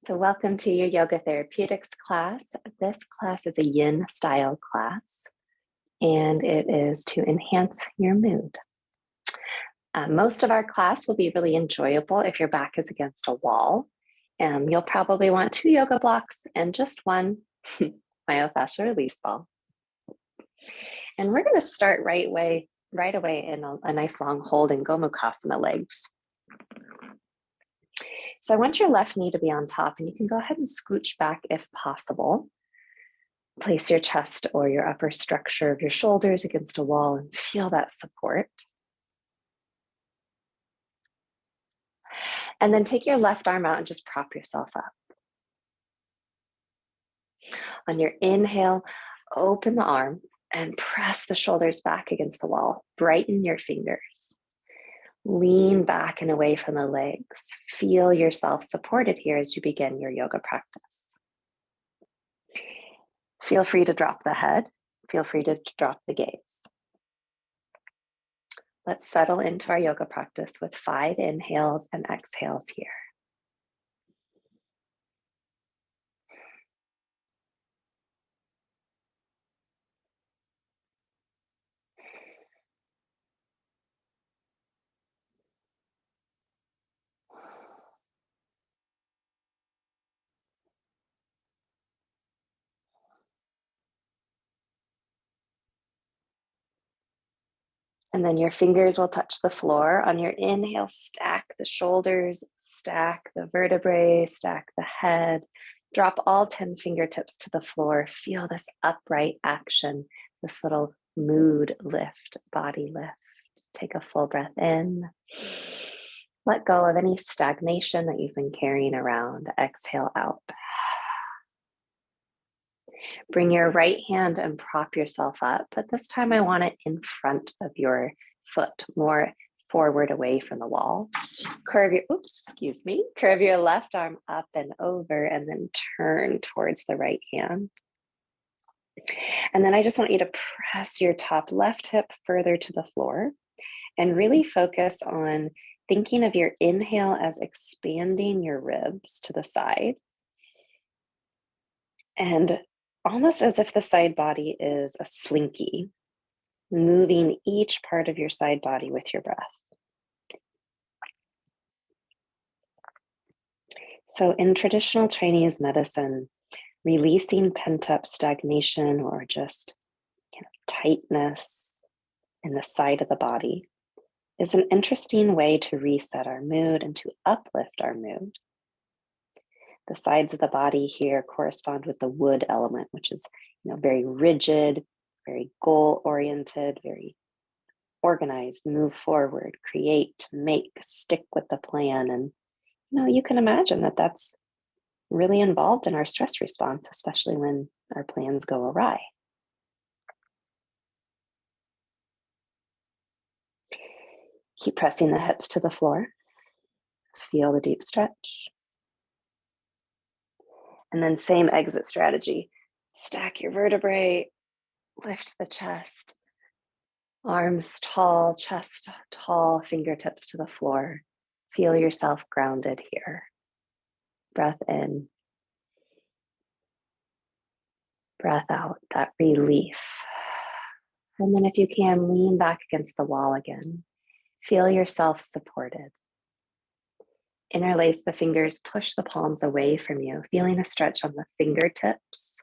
So welcome to your Yoga Therapeutics class. This class is a Yin style class, and it is to enhance your mood. Most of our class will be really enjoyable if your back is against a wall. You'll probably want 2 yoga blocks and just one myofascial release ball. And we're going to start right away in a nice long hold in Gomukhasana legs. So I want your left knee to be on top, and you can go ahead and scooch back if possible. Place your chest or your upper structure of your shoulders against a wall and feel that support. And then take your left arm out and just prop yourself up. On your inhale, open the arm and press the shoulders back against the wall. Brighten your fingers. Lean back and away from the legs. Feel yourself supported here as you begin your yoga practice. Feel free to drop the head. Feel free to drop the gaze. Let's settle into our yoga practice with 5 inhales and exhales here. And then your fingers will touch the floor. On your inhale, stack the shoulders, stack the vertebrae, stack the head. Drop all 10 fingertips to the floor. Feel this upright action, this little mood lift, body lift. Take a full breath in. Let go of any stagnation that you've been carrying around. Exhale out. Bring your right hand and prop yourself up, but this time I want it in front of your foot, more forward away from the wall. Curve your left arm up and over and then turn towards the right hand. And then I just want you to press your top left hip further to the floor and really focus on thinking of your inhale as expanding your ribs to the side. And almost as if the side body is a slinky, moving each part of your side body with your breath. So in traditional Chinese medicine, releasing pent-up stagnation or just tightness in the side of the body is an interesting way to reset our mood and to uplift our mood. The sides of the body here correspond with the wood element, which is, very rigid, very goal-oriented, very organized, move forward, create, make, stick with the plan. And, you can imagine that that's really involved in our stress response, especially when our plans go awry. Keep pressing the hips to the floor. Feel the deep stretch. And then same exit strategy. Stack your vertebrae, lift the chest, arms tall, chest tall, fingertips to the floor. Feel yourself grounded here. Breath in. Breath out, that relief. And then if you can, lean back against the wall again. Feel yourself supported. Interlace the fingers, push the palms away from you, feeling a stretch on the fingertips,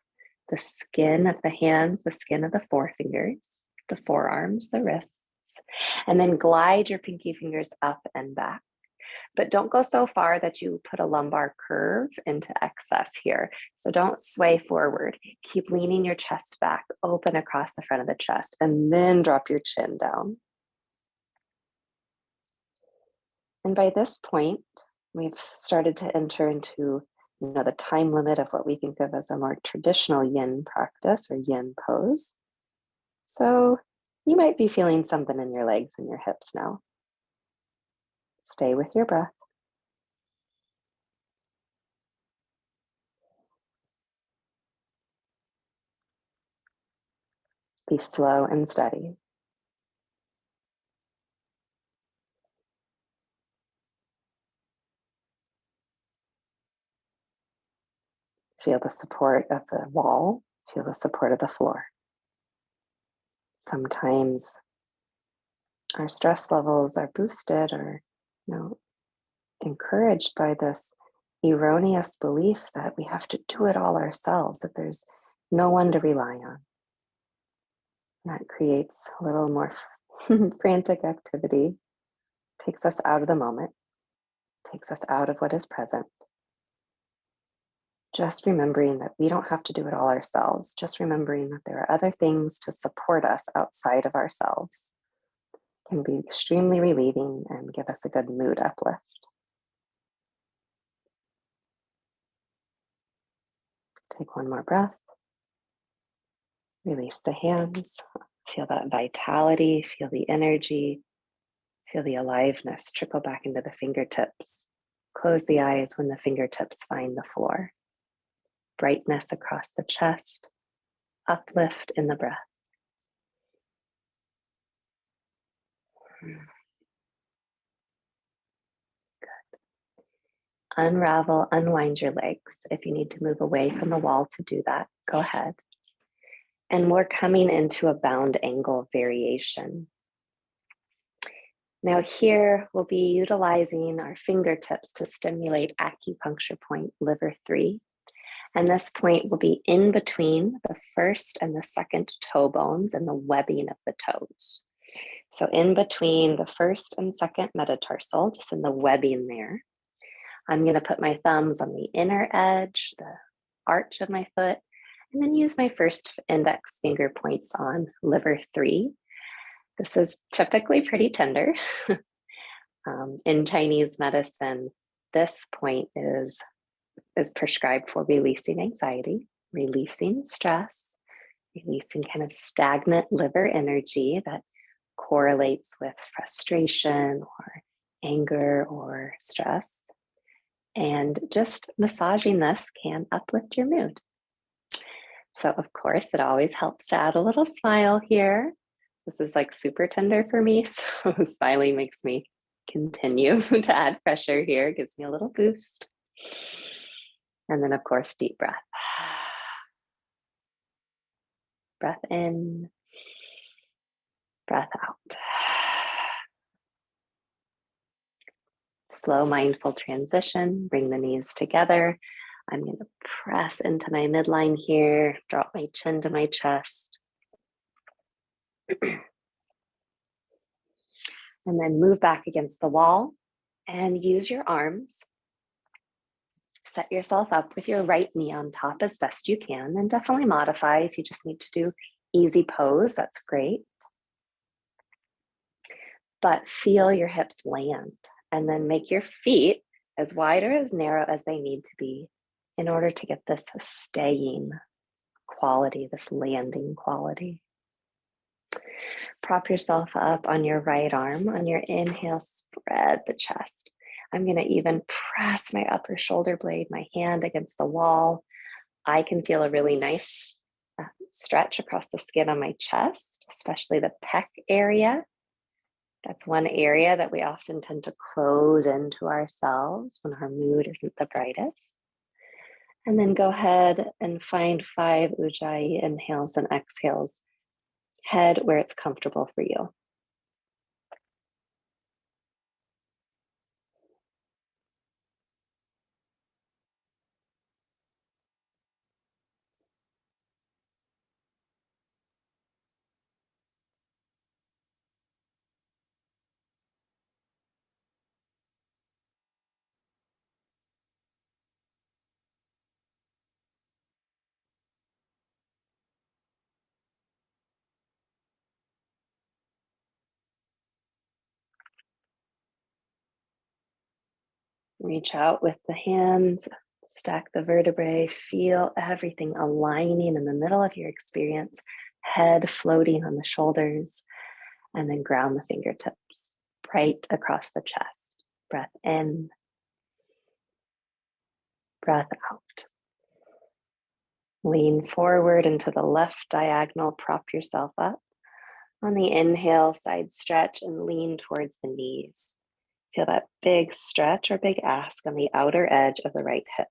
the skin of the hands, the skin of the forefingers, the forearms, the wrists, and then glide your pinky fingers up and back. But don't go so far that you put a lumbar curve into excess here. So don't sway forward. Keep leaning your chest back, open across the front of the chest, and then drop your chin down. And by this point, we've started to enter into, the time limit of what we think of as a more traditional yin practice or yin pose. So you might be feeling something in your legs and your hips now. Stay with your breath. Be slow and steady. Feel the support of the wall, feel the support of the floor. Sometimes our stress levels are boosted or, encouraged by this erroneous belief that we have to do it all ourselves, that there's no one to rely on. That creates a little more frantic activity, takes us out of the moment, takes us out of what is present. Just remembering that we don't have to do it all ourselves, just remembering that there are other things to support us outside of ourselves can be extremely relieving and give us a good mood uplift. Take one more breath. Release the hands. Feel that vitality, feel the energy, feel the aliveness trickle back into the fingertips. Close the eyes when the fingertips find the floor. Brightness across the chest, uplift in the breath. Good. Unravel, unwind your legs. If you need to move away from the wall to do that, go ahead. And we're coming into a bound angle variation. Now here we'll be utilizing our fingertips to stimulate acupuncture point liver 3. And this point will be in between the first and the second toe bones and the webbing of the toes. So in between the first and second metatarsal, just in the webbing there, I'm going to put my thumbs on the inner edge, the arch of my foot, and then use my first index finger points on liver 3. This is typically pretty tender. In Chinese medicine, this point is prescribed for releasing anxiety, releasing stress, releasing kind of stagnant liver energy that correlates with frustration or anger or stress. And just massaging this can uplift your mood. So of course, it always helps to add a little smile here. This is like super tender for me, so smiling makes me continue to add pressure here, gives me a little boost. And then of course, deep breath. Breath in, breath out. Slow, mindful transition, bring the knees together. I'm going to press into my midline here, drop my chin to my chest. And then move back against the wall and use your arms. Set yourself up with your right knee on top as best you can, and definitely modify if you just need to do easy pose, that's great. But feel your hips land, and then make your feet as wide or as narrow as they need to be in order to get this staying quality, this landing quality. Prop yourself up on your right arm. On your inhale, spread the chest. I'm going to even press my upper shoulder blade, my hand against the wall. I can feel a really nice stretch across the skin on my chest, especially the pec area. That's one area that we often tend to close into ourselves when our mood isn't the brightest. And then go ahead and find 5 Ujjayi inhales and exhales. Head where it's comfortable for you. Reach out with the hands, stack the vertebrae, feel everything aligning in the middle of your experience, head floating on the shoulders, and then ground the fingertips right across the chest. Breath in, breath out. Lean forward into the left diagonal, prop yourself up. On the inhale, side stretch and lean towards the knees. Feel that big stretch or big ask on the outer edge of the right hip.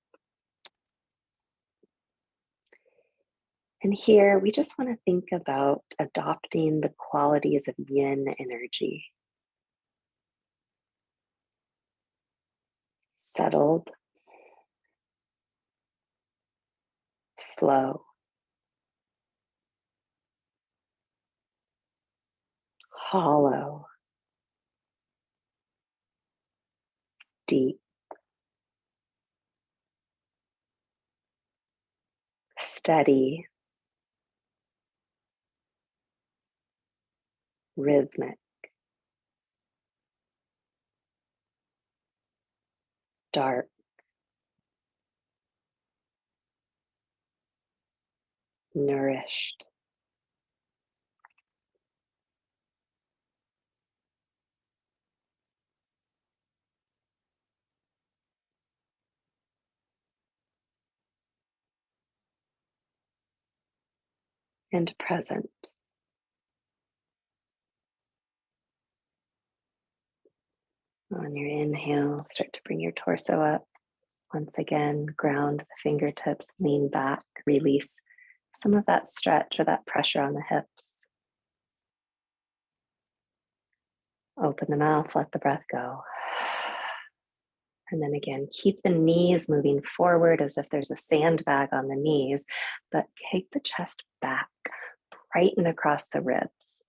And here we just want to think about adopting the qualities of yin energy. Settled, slow, hollow, deep, steady, rhythmic, dark, nourished. And present. On your inhale, start to bring your torso up. Once again, ground the fingertips, lean back, release some of that stretch or that pressure on the hips. Open the mouth, let the breath go. And then again, keep the knees moving forward as if there's a sandbag on the knees, but take the chest back, brighten across the ribs.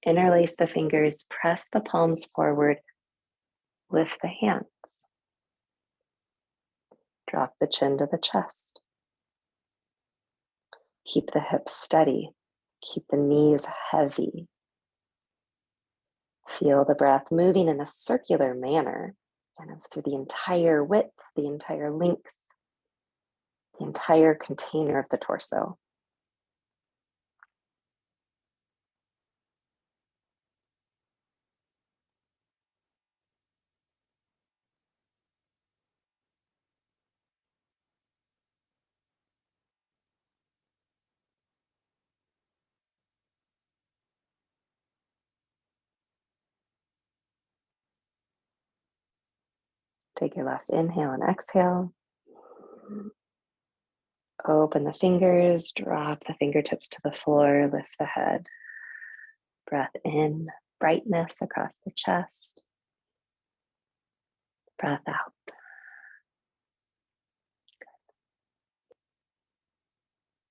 Interlace the fingers, press the palms forward, lift the hands. Drop the chin to the chest. Keep the hips steady. Keep the knees heavy. Feel the breath moving in a circular manner, kind of through the entire width, the entire length, the entire container of the torso. Take your last inhale and exhale. Open the fingers, drop the fingertips to the floor, lift the head. Breath in, brightness across the chest. Breath out.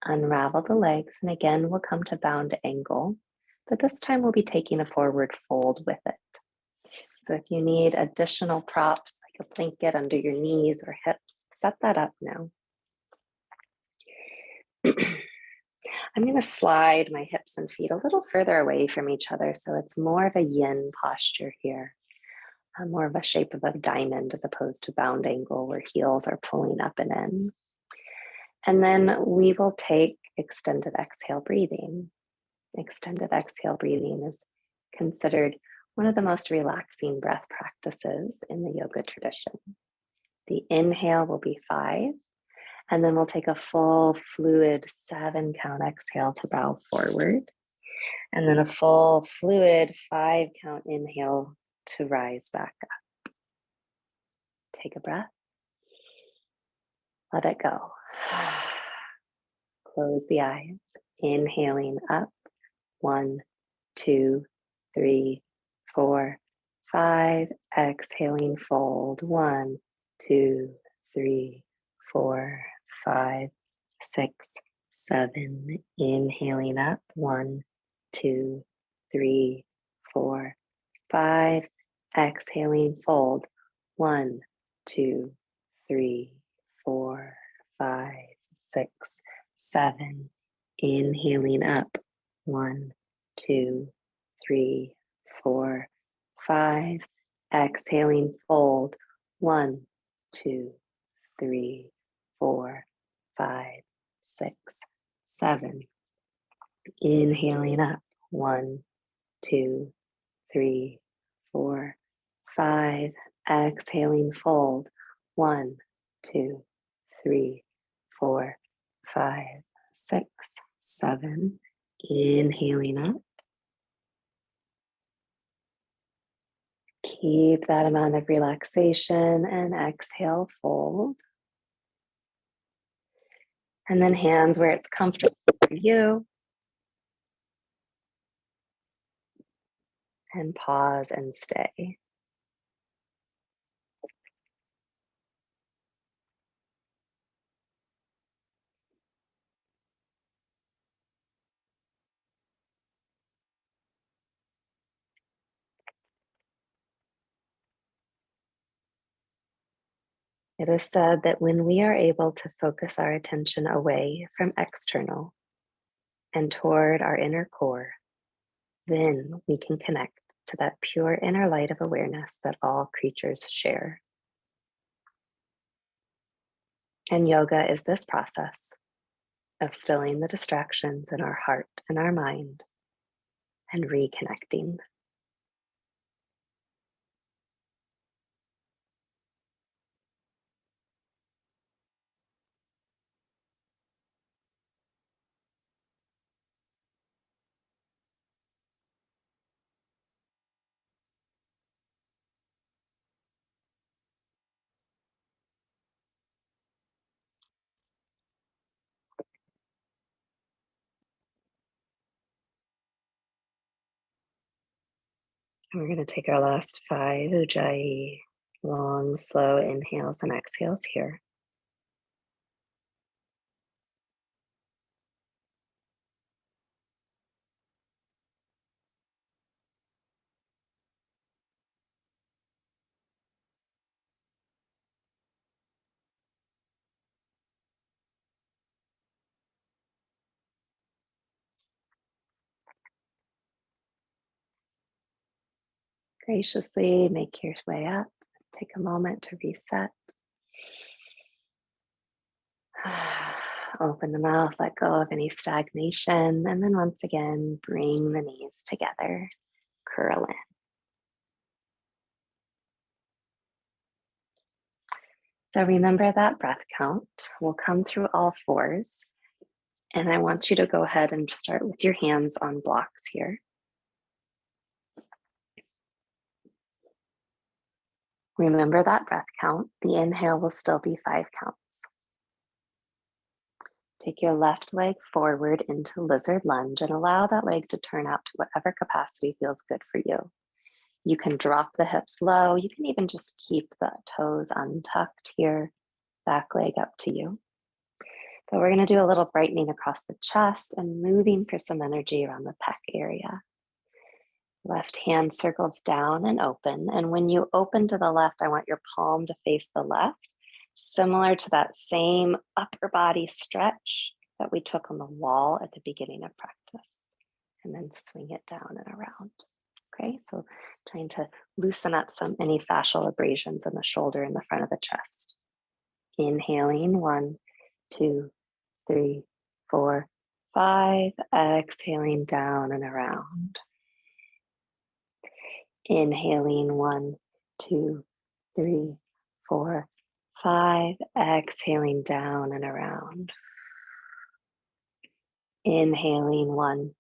Unravel the legs, and again we'll come to bound angle, but this time we'll be taking a forward fold with it. So if you need additional props like a blanket under your knees or hips, set that up now. I'm going to slide my hips and feet a little further away from each other, so it's more of a yin posture here, more of a shape of a diamond as opposed to bound angle where heels are pulling up and in. And then we will take extended exhale breathing. Extended exhale breathing is considered one of the most relaxing breath practices in the yoga tradition. The inhale will be 5, and then we'll take a full fluid 7 count exhale to bow forward, and then a full fluid 5 count inhale to rise back up. Take a breath. Let it go. Close the eyes. Inhaling up. 1, 2, 3, 4, 5. Exhaling, fold. 1, 2, 3, 4, 5, 6, 7. Inhaling up. 1, 2, 3, 4, 5. Exhaling, fold. 1, 2, 3, 4, 5, 6, 7. Inhaling up. 1, 2, 3, 4, 5. Exhaling, fold. 1, 2, 3, 4, 5, 6, 7. Inhaling up. 1, 2, 3, 4, 5. Exhaling, fold. 1, 2, 3, 4, 5, 6, 7. Inhaling up. Keep that amount of relaxation and exhale, fold. And then hands where it's comfortable for you. And pause and stay. It is said that when we are able to focus our attention away from external and toward our inner core, then we can connect to that pure inner light of awareness that all creatures share. And yoga is this process of stilling the distractions in our heart and our mind and reconnecting. And we're going to take our last 5 ujjayi, long, slow inhales and exhales here. Graciously make your way up. Take a moment to reset. Open the mouth, let go of any stagnation, and then once again, bring the knees together, curl in. So remember that breath count. We'll come through all 4s, and I want you to go ahead and start with your hands on blocks here. Remember that breath count. The inhale will still be 5 counts. Take your left leg forward into lizard lunge and allow that leg to turn out to whatever capacity feels good for you. You can drop the hips low. You can even just keep the toes untucked here, back leg up to you. But we're going to do a little brightening across the chest and moving for some energy around the pec area. Left hand circles down and open. And when you open to the left, I want your palm to face the left, similar to that same upper body stretch that we took on the wall at the beginning of practice. And then swing it down and around. Okay, so trying to loosen up any fascial abrasions in the shoulder and the front of the chest. Inhaling, 1, 2, 3, 4, 5. Exhaling down and around. Inhaling, 1, 2, 3, 4, 5. Exhaling down and around. Inhaling, 1,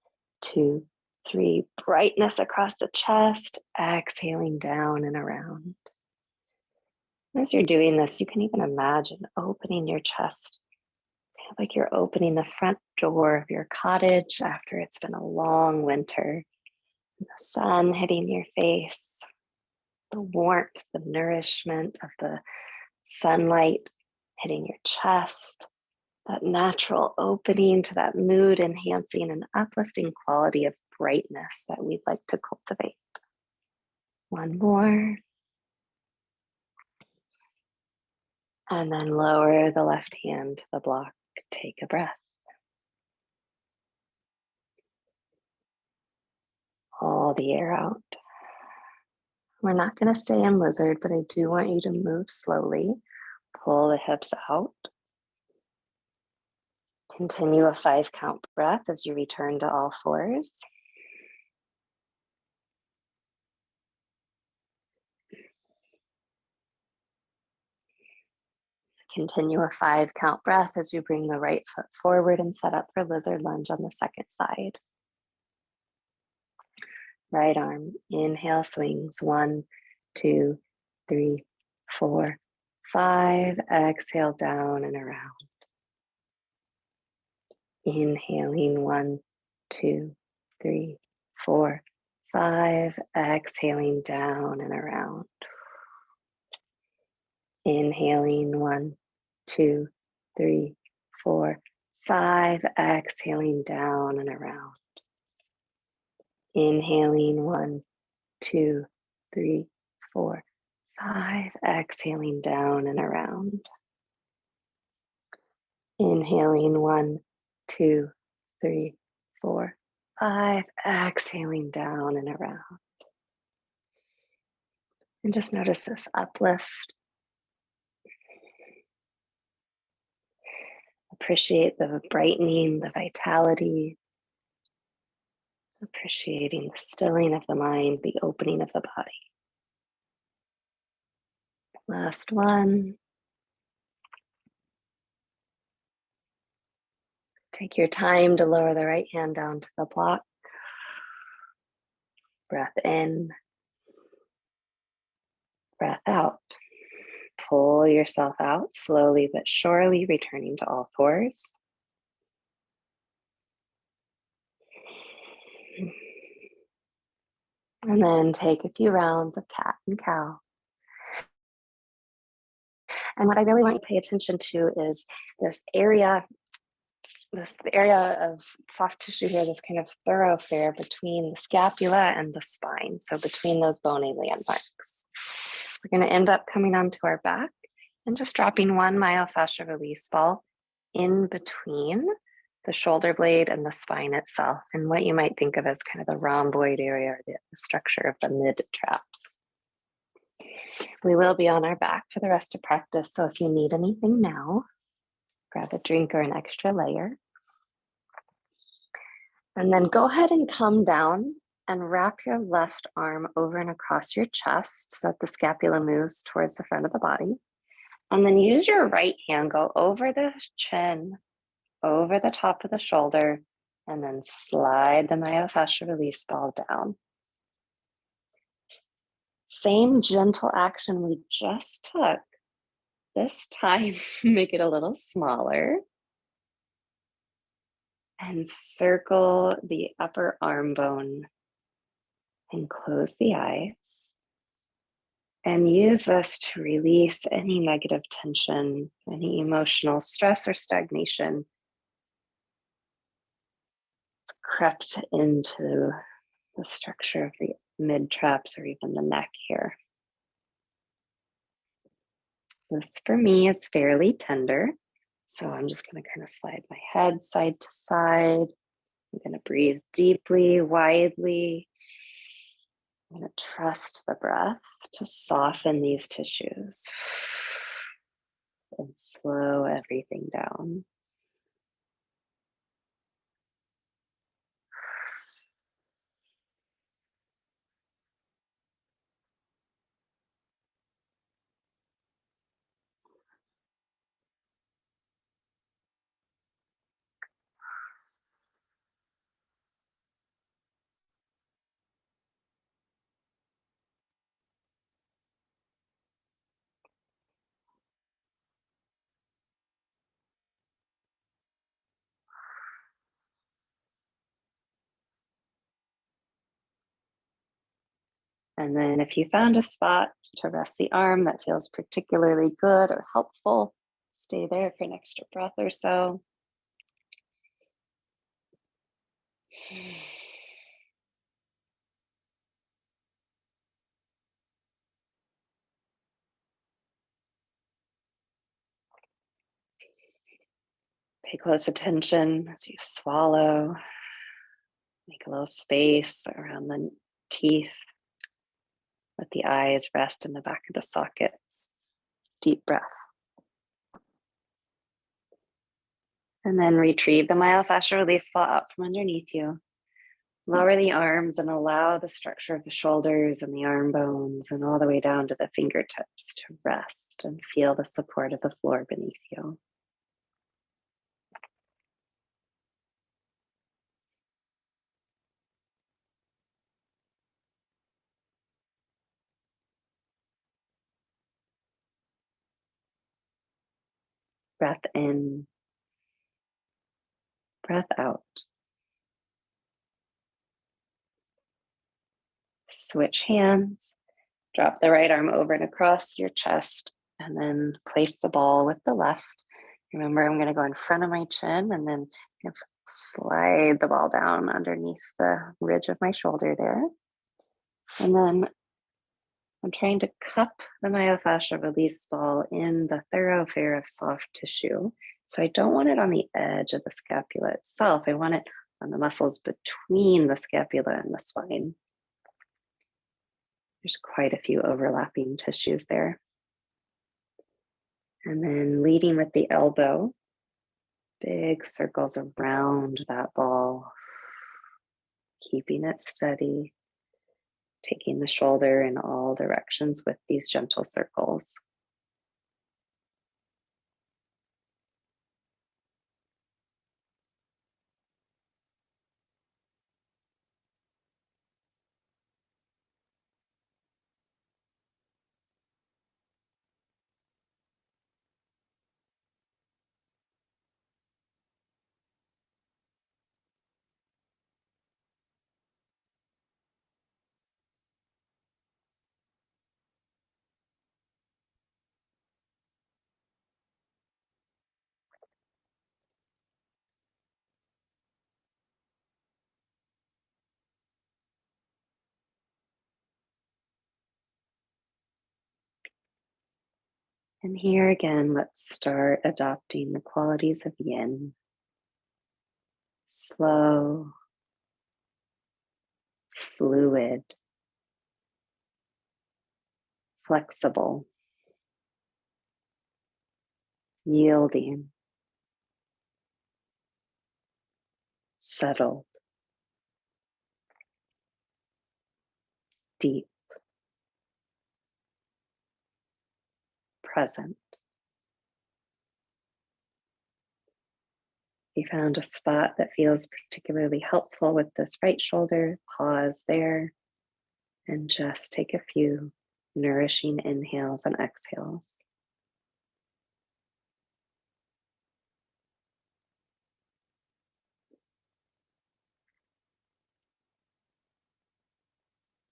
2, 3. Brightness across the chest. Exhaling down and around. As you're doing this, you can even imagine opening your chest, like you're opening the front door of your cottage after it's been a long winter. The sun hitting your face, the warmth, the nourishment of the sunlight hitting your chest, that natural opening to that mood enhancing and uplifting quality of brightness that we'd like to cultivate. 1 more. And then lower the left hand to the block. Take a breath. All the air out. We're not going to stay in lizard, but I do want you to move slowly. Pull the hips out. Continue a 5 count breath as you return to all 4s. Continue a 5 count breath as you bring the right foot forward and set up for lizard lunge on the second side. Right arm, inhale, swings. 1, 2, 3, 4, 5. Exhale down and around. Inhaling 1, 2, 3, 4, 5. Exhaling down and around. Inhaling 1, 2, 3, 4, 5. Exhaling down and around. Inhaling 1, 2, 3, 4, 5. Exhaling down and around. Inhaling 1, 2, 3, 4, 5. Exhaling down and around. And just notice this uplift. Appreciate the brightening, the vitality. Appreciating the stilling of the mind, the opening of the body. Last one. Take your time to lower the right hand down to the block. Breath in. Breath out. Pull yourself out slowly but surely, returning to all fours. And then take a few rounds of cat and cow. And what I really want you to pay attention to is this area of soft tissue here, this kind of thoroughfare between the scapula and the spine. So between those bony landmarks. We're going to end up coming onto our back and just dropping one myofascial release ball in between the shoulder blade and the spine itself, and what you might think of as kind of the rhomboid area or the structure of the mid traps. We will be on our back for the rest of practice, so if you need anything now, grab a drink or an extra layer. And then go ahead and come down and wrap your left arm over and across your chest so that the scapula moves towards the front of the body. And then use your right hand, go over the chin, over the top of the shoulder, and then slide the myofascial release ball down. Same gentle action we just took. This time, make it a little smaller. And circle the upper arm bone and close the eyes. And use this to release any negative tension, any emotional stress or stagnation that's crept into the structure of the mid traps or even the neck here. This for me is fairly tender, so I'm just going to kind of slide my head side to side. I'm going to breathe deeply, widely. I'm going to trust the breath to soften these tissues and slow everything down. And then if you found a spot to rest the arm that feels particularly good or helpful, stay there for an extra breath or so. Pay close attention as you swallow. Make a little space around the teeth. Let the eyes rest in the back of the sockets. Deep breath. And then retrieve the myofascial release ball out from underneath you. Lower the arms and allow the structure of the shoulders and the arm bones and all the way down to the fingertips to rest and feel the support of the floor beneath you. Breath in. Breath out. Switch hands. Drop the right arm over and across your chest, and then place the ball with the left. Remember, I'm going to go in front of my chin and then kind of slide the ball down underneath the ridge of my shoulder there. And then I'm trying to cup the myofascial release ball in the thoroughfare of soft tissue. So I don't want it on the edge of the scapula itself. I want it on the muscles between the scapula and the spine. There's quite a few overlapping tissues there. And then leading with the elbow, big circles around that ball, keeping it steady, taking the shoulder in all directions with these gentle circles. And here again, let's start adopting the qualities of Yin. Slow, fluid, flexible, yielding, settled, deep, present. If you found a spot that feels particularly helpful with this right shoulder, pause there and just take a few nourishing inhales and exhales.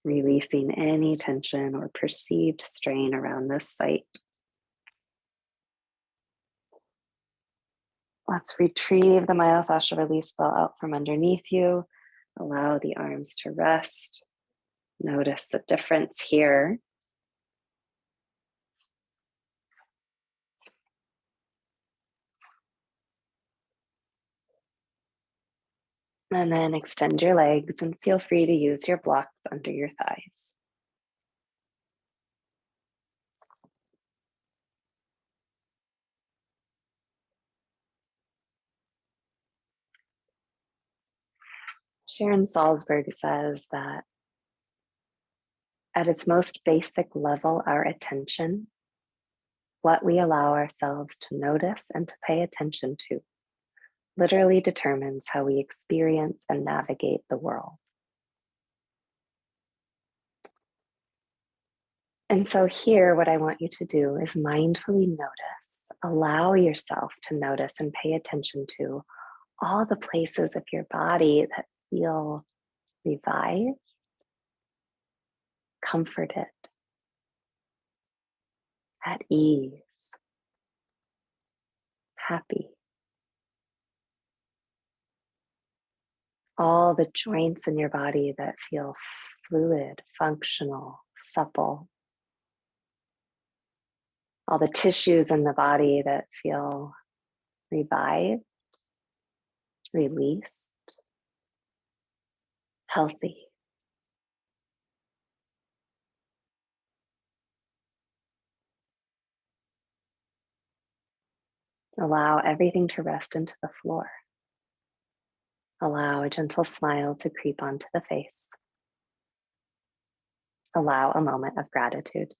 Releasing any tension or perceived strain around this site. Let's retrieve the myofascial release ball out from underneath you. Allow the arms to rest. Notice the difference here. And then extend your legs and feel free to use your blocks under your thighs. Sharon Salzberg says that at its most basic level, our attention, what we allow ourselves to notice and to pay attention to, literally determines how we experience and navigate the world. And so here, what I want you to do is mindfully notice, allow yourself to notice and pay attention to all the places of your body that feel revived, comforted, at ease, happy. All the joints in your body that feel fluid, functional, supple. All the tissues in the body that feel revived, released, healthy. Allow everything to rest into the floor. Allow a gentle smile to creep onto the face. Allow a moment of gratitude.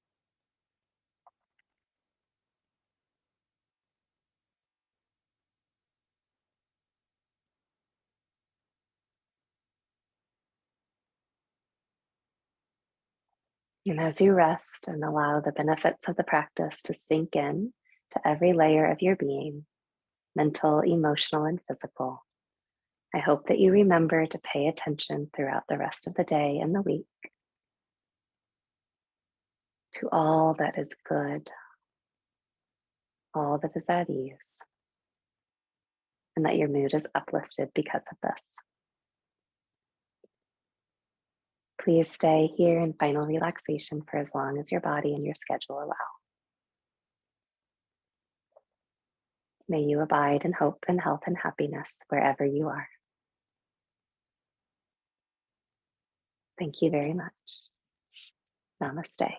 And as you rest and allow the benefits of the practice to sink in to every layer of your being, mental, emotional, and physical, I hope that you remember to pay attention throughout the rest of the day and the week to all that is good, all that is at ease, and that your mood is uplifted because of this. Please stay here in final relaxation for as long as your body and your schedule allow. May you abide in hope and health and happiness wherever you are. Thank you very much. Namaste.